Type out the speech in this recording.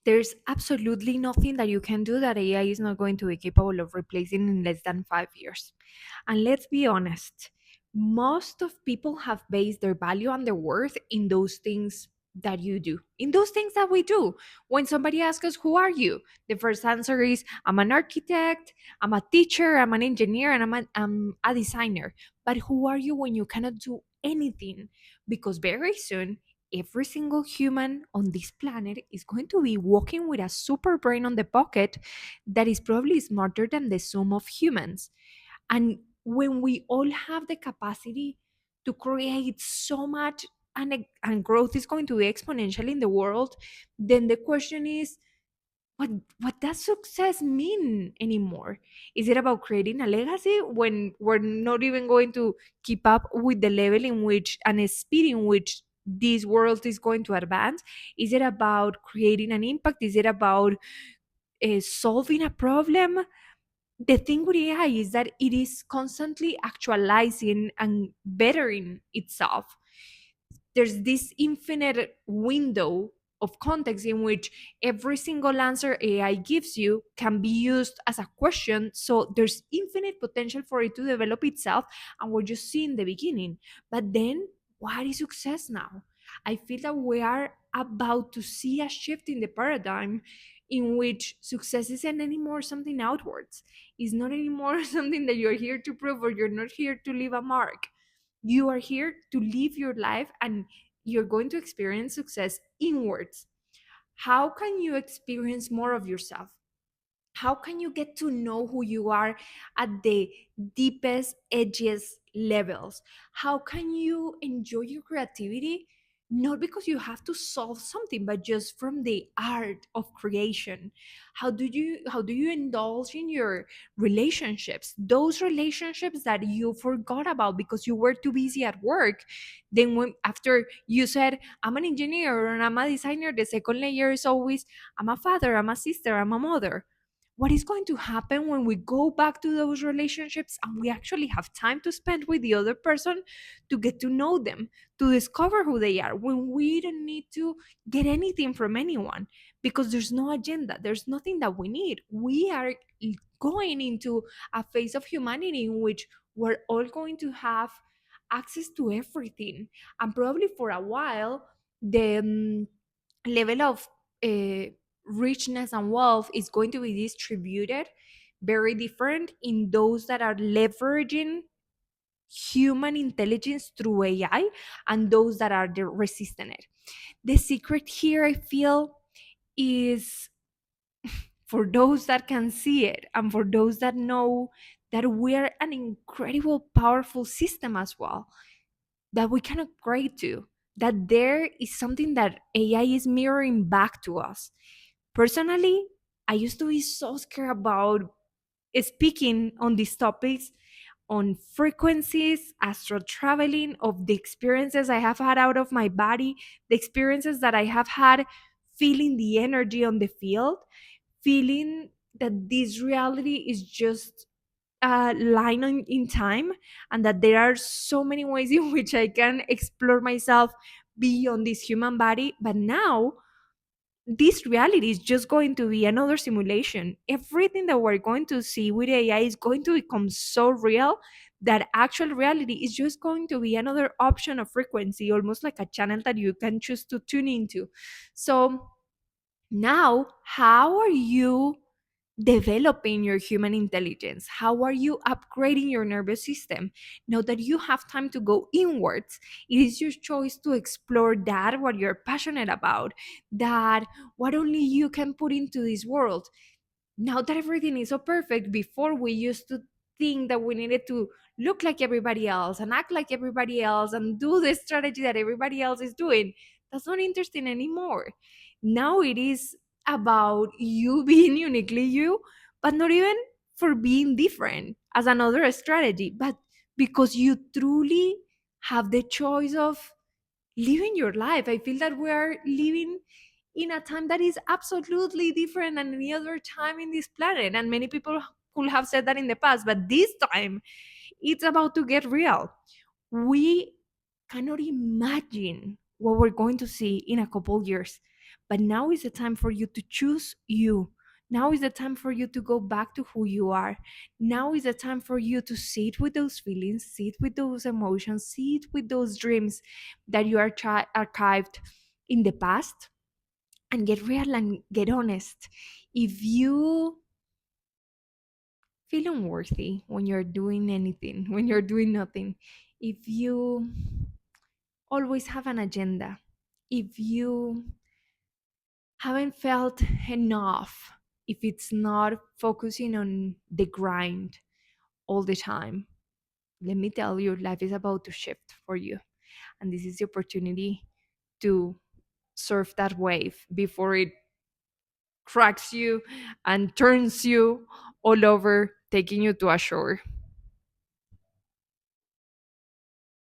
There's absolutely nothing that you can do that AI is not going to be capable of replacing in less than 5 years. And let's be honest, most of people have based their value and their worth in those things that you do, in those things that we do. When somebody asks us, who are you? The first answer is, I'm an architect, I'm a teacher, I'm an engineer, and I'm a designer. But who are you when you cannot do anything? Because very soon, every single human on this planet is going to be walking with a super brain on the pocket that is probably smarter than the sum of humans. And when we all have the capacity to create so much, and growth is going to be exponential in the world, then the question is, what what does success mean anymore? Is it about creating a legacy when we're not even going to keep up with the level in which and the speed in which this world is going to advance? Is it about creating an impact? Is it about solving a problem? The thing with AI is that it is constantly actualizing and bettering itself. There's this infinite window of context in which every single answer AI gives you can be used as a question. So there's infinite potential for it to develop itself, and we're just seeing the beginning. But then, what is success now? I feel that we are about to see a shift in the paradigm in which success isn't anymore something outwards. It's not anymore something that you're here to prove, or you're not here to leave a mark. You are here to live your life, and you're going to experience success inwards. How can you experience more of yourself? How can you get to know who you are at the deepest edges levels? How can you enjoy your creativity, not because you have to solve something, but just from the art of creation? How do you indulge in your relationships, those relationships that you forgot about because you were too busy at work? Then when after you said, I'm an engineer or I'm a designer, the second layer is always, I'm a father, I'm a sister, I'm a mother. What is going to happen when we go back to those relationships and we actually have time to spend with the other person, to get to know them, to discover who they are, when we don't need to get anything from anyone because there's no agenda, there's nothing that we need? We are going into a phase of humanity in which we're all going to have access to everything, and probably for a while the level of uh, richness and wealth is going to be distributed very different in those that are leveraging human intelligence through AI and those that are resisting it. The secret here, I feel, is for those that can see it and for those that know that we're an incredible, powerful system as well, that we can upgrade to, that there is something that AI is mirroring back to us. Personally, I used to be so scared about speaking on these topics, on frequencies, astral traveling, of the experiences I have had out of my body, the experiences that I have had feeling the energy on the field, feeling that this reality is just a line in time, and that there are so many ways in which I can explore myself beyond this human body. But now, this reality is just going to be another simulation. Everything that we're going to see with AI is going to become so real that actual reality is just going to be another option of frequency, almost like a channel that you can choose to tune into. So, now, how are you developing your human intelligence? How are you upgrading your nervous system? Now that you have time to go inwards, it is your choice to explore that what you're passionate about, that what only you can put into this world. Now that everything is so perfect, before we used to think that we needed to look like everybody else and act like everybody else and do the strategy that everybody else is doing. That's not interesting anymore. Now it is about you being uniquely you, but not even for being different as another strategy, but because you truly have the choice of living your life. I feel that we are living in a time that is absolutely different than any other time in this planet. And many people could have said that in the past, but this time it's about to get real. We cannot imagine what we're going to see in a couple years. But now is the time for you to choose you. Now is the time for you to go back to who you are. Now is the time for you to sit with those feelings, sit with those emotions, sit with those dreams that you are archived in the past, and get real and get honest. If you feel unworthy when you're doing anything, when you're doing nothing, if you always have an agenda, if you haven't felt enough, if it's not focusing on the grind all the time, let me tell you, life is about to shift for you. And this is the opportunity to surf that wave before it cracks you and turns you all over, taking you to a shore.